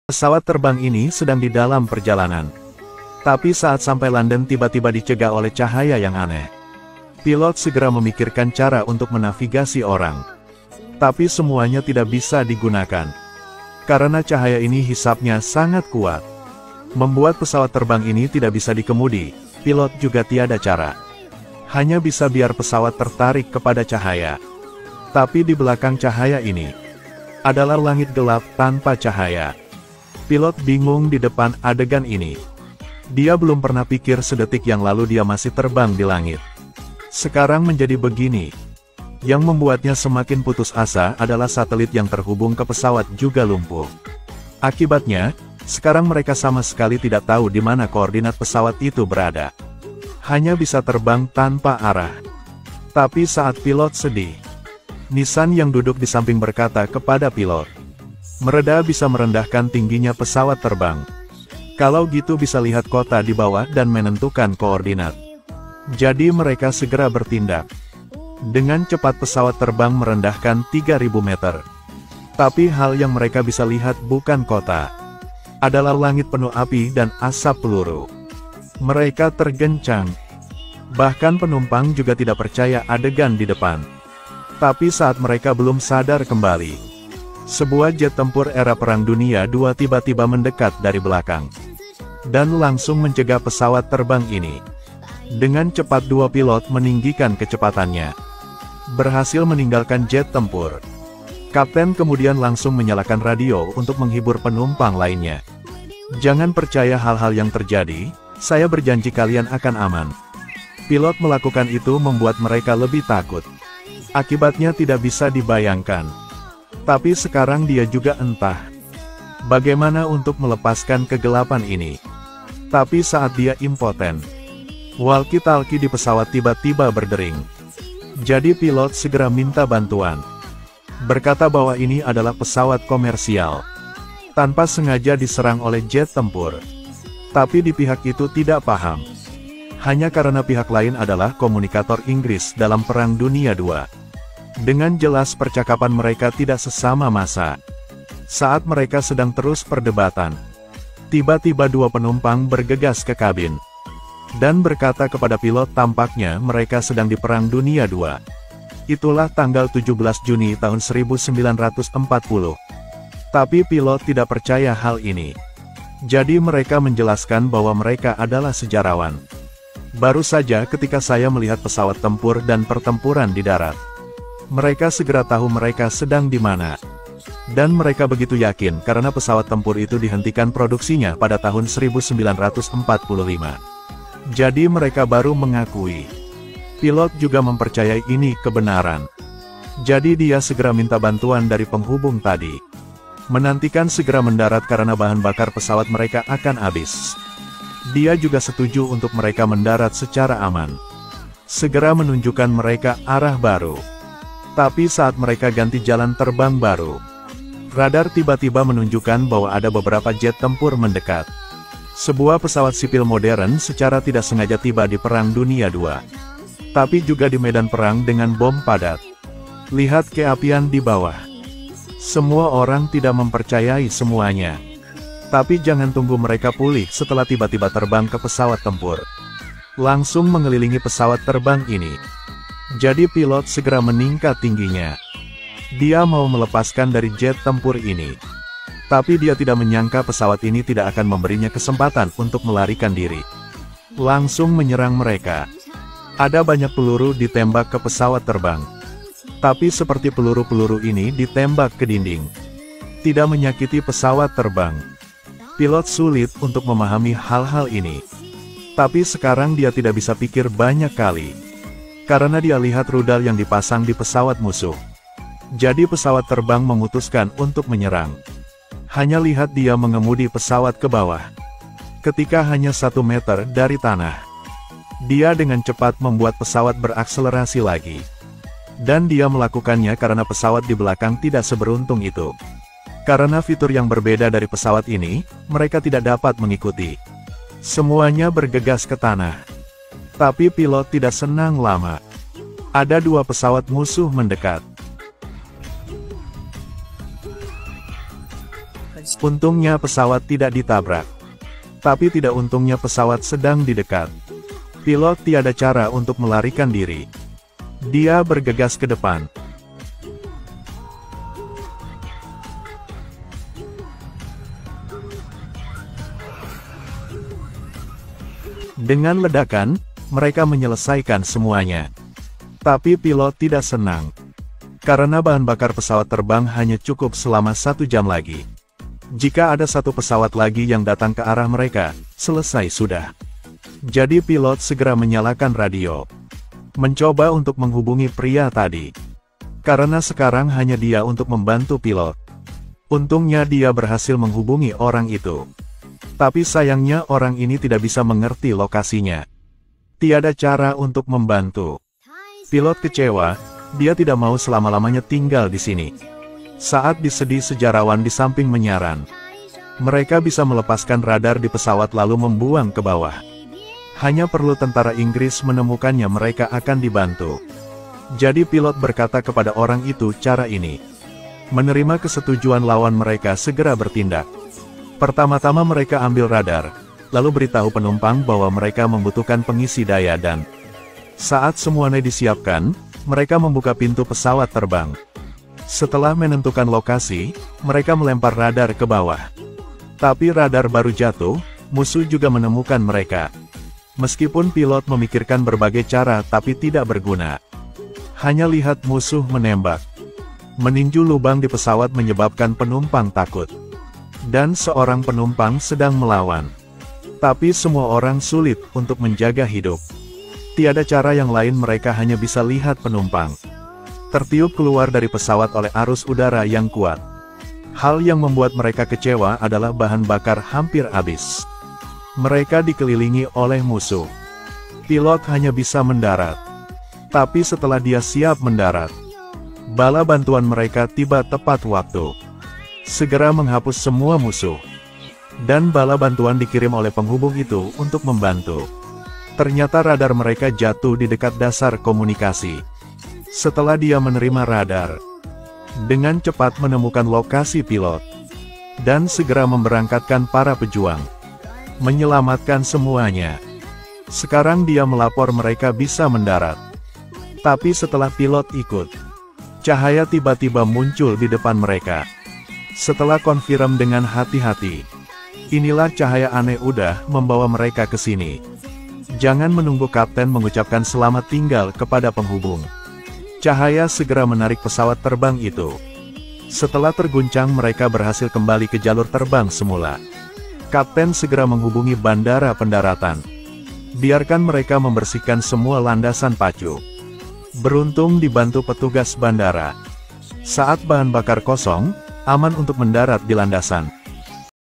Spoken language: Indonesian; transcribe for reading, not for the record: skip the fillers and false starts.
Pesawat terbang ini sedang di dalam perjalanan. Tapi saat sampai London tiba-tiba dicegah oleh cahaya yang aneh. Pilot segera memikirkan cara untuk menavigasi orang. Tapi semuanya tidak bisa digunakan. Karena cahaya ini hisapnya sangat kuat. Membuat pesawat terbang ini tidak bisa dikemudi, pilot juga tiada cara. Hanya bisa biar pesawat tertarik kepada cahaya. Tapi di belakang cahaya ini, adalah langit gelap tanpa cahaya. Pilot bingung di depan adegan ini. Dia belum pernah pikir sedetik yang lalu dia masih terbang di langit. Sekarang menjadi begini. Yang membuatnya semakin putus asa adalah satelit yang terhubung ke pesawat juga lumpuh. Akibatnya, sekarang mereka sama sekali tidak tahu di mana koordinat pesawat itu berada. Hanya bisa terbang tanpa arah. Tapi saat pilot sedih, Nissan yang duduk di samping berkata kepada pilot, "Mereda bisa merendahkan tingginya pesawat terbang. Kalau gitu bisa lihat kota di bawah dan menentukan koordinat." Jadi mereka segera bertindak. Dengan cepat pesawat terbang merendahkan 3000 meter. Tapi hal yang mereka bisa lihat bukan kota. Adalah langit penuh api dan asap peluru. Mereka tergencang. Bahkan penumpang juga tidak percaya adegan di depan. Tapi saat mereka belum sadar kembali, sebuah jet tempur era Perang Dunia II tiba-tiba mendekat dari belakang. Dan langsung mencegah pesawat terbang ini. Dengan cepat dua pilot meninggikan kecepatannya. Berhasil meninggalkan jet tempur. Kapten kemudian langsung menyalakan radio untuk menghibur penumpang lainnya. "Jangan percaya hal-hal yang terjadi, saya berjanji kalian akan aman." Pilot melakukan itu membuat mereka lebih takut. Akibatnya tidak bisa dibayangkan. Tapi sekarang dia juga entah bagaimana untuk melepaskan kegelapan ini. Tapi saat dia impoten, walkie-talkie di pesawat tiba-tiba berdering. Jadi pilot segera minta bantuan. Berkata bahwa ini adalah pesawat komersial. Tanpa sengaja diserang oleh jet tempur. Tapi di pihak itu tidak paham. Hanya karena pihak lain adalah komunikator Inggris dalam Perang Dunia II. Dengan jelas percakapan mereka tidak sesama masa. Saat mereka sedang terus perdebatan, tiba-tiba dua penumpang bergegas ke kabin. Dan berkata kepada pilot tampaknya mereka sedang di Perang Dunia II. Itulah tanggal 17 Juni tahun 1940. Tapi pilot tidak percaya hal ini. Jadi mereka menjelaskan bahwa mereka adalah sejarawan. "Baru saja ketika saya melihat pesawat tempur dan pertempuran di darat, mereka segera tahu mereka sedang di mana. Dan mereka begitu yakin karena pesawat tempur itu dihentikan produksinya pada tahun 1945. Jadi mereka baru mengakui." Pilot juga mempercayai ini kebenaran. Jadi dia segera minta bantuan dari penghubung tadi. Menantikan segera mendarat karena bahan bakar pesawat mereka akan habis. Dia juga setuju untuk mereka mendarat secara aman. Segera menunjukkan mereka arah baru. Tapi saat mereka ganti jalan terbang baru, radar tiba-tiba menunjukkan bahwa ada beberapa jet tempur mendekat. Sebuah pesawat sipil modern secara tidak sengaja tiba di Perang Dunia II. Tapi juga di medan perang dengan bom padat. Lihat keapian di bawah. Semua orang tidak mempercayai semuanya. Tapi jangan tunggu mereka pulih setelah tiba-tiba terbang ke pesawat tempur. Langsung mengelilingi pesawat terbang ini. Jadi pilot segera meningkat tingginya. Dia mau melepaskan dari jet tempur ini. Tapi dia tidak menyangka pesawat ini tidak akan memberinya kesempatan untuk melarikan diri. Langsung menyerang mereka. Ada banyak peluru ditembak ke pesawat terbang. Tapi seperti peluru-peluru ini ditembak ke dinding. Tidak menyakiti pesawat terbang. Pilot sulit untuk memahami hal-hal ini. Tapi sekarang dia tidak bisa pikir banyak kali. Karena dia lihat rudal yang dipasang di pesawat musuh. Jadi pesawat terbang memutuskan untuk menyerang. Hanya lihat dia mengemudi pesawat ke bawah. Ketika hanya 1 meter dari tanah, dia dengan cepat membuat pesawat berakselerasi lagi. Dan dia melakukannya karena pesawat di belakang tidak seberuntung itu. Karena fitur yang berbeda dari pesawat ini, mereka tidak dapat mengikuti. Semuanya bergegas ke tanah. Tapi pilot tidak senang lama. Ada dua pesawat musuh mendekat. Untungnya pesawat tidak ditabrak. Tapi tidak untungnya pesawat sedang di dekat. Pilot tiada cara untuk melarikan diri. Dia bergegas ke depan. Dengan ledakan, mereka menyelesaikan semuanya. Tapi pilot tidak senang. Karena bahan bakar pesawat terbang hanya cukup selama 1 jam lagi. Jika ada satu pesawat lagi yang datang ke arah mereka, selesai sudah. Jadi pilot segera menyalakan radio. Mencoba untuk menghubungi pria tadi. Karena sekarang hanya dia untuk membantu pilot. Untungnya dia berhasil menghubungi orang itu. Tapi sayangnya orang ini tidak bisa mengerti lokasinya. Tiada cara untuk membantu. Pilot kecewa, dia tidak mau selama-lamanya tinggal di sini. Saat disedih sejarawan di samping menyaran. Mereka bisa melepaskan radar di pesawat lalu membuang ke bawah. Hanya perlu tentara Inggris menemukannya mereka akan dibantu. Jadi pilot berkata kepada orang itu cara ini. Menerima kesetujuan lawan mereka segera bertindak. Pertama-tama mereka ambil radar, lalu beritahu penumpang bahwa mereka membutuhkan pengisi daya dan saat semuanya disiapkan, mereka membuka pintu pesawat terbang. Setelah menentukan lokasi, mereka melempar radar ke bawah. Tapi radar baru jatuh, musuh juga menemukan mereka. Meskipun pilot memikirkan berbagai cara tapi tidak berguna. Hanya lihat musuh menembak. Meninju lubang di pesawat menyebabkan penumpang takut. Dan seorang penumpang sedang melawan. Tapi semua orang sulit untuk menjaga hidup. Tiada cara yang lain mereka hanya bisa lihat penumpang tertiup keluar dari pesawat oleh arus udara yang kuat. Hal yang membuat mereka kecewa adalah bahan bakar hampir habis. Mereka dikelilingi oleh musuh. Pilot hanya bisa mendarat. Tapi setelah dia siap mendarat, bala bantuan mereka tiba tepat waktu. Segera menghapus semua musuh. Dan bala bantuan dikirim oleh penghubung itu untuk membantu. Ternyata radar mereka jatuh di dekat dasar komunikasi. Setelah dia menerima radar, dengan cepat menemukan lokasi pilot. Dan segera memberangkatkan para pejuang. Menyelamatkan semuanya. Sekarang dia melapor mereka bisa mendarat. Tapi setelah pilot ikut, cahaya tiba-tiba muncul di depan mereka. Setelah konfirm dengan hati-hati, inilah cahaya aneh udah membawa mereka ke sini. Jangan menunggu kapten mengucapkan selamat tinggal kepada penghubung. Cahaya segera menarik pesawat terbang itu. Setelah terguncang mereka berhasil kembali ke jalur terbang semula. Kapten segera menghubungi bandara pendaratan. Biarkan mereka membersihkan semua landasan pacu. Beruntung dibantu petugas bandara. Saat bahan bakar kosong, aman untuk mendarat di landasan.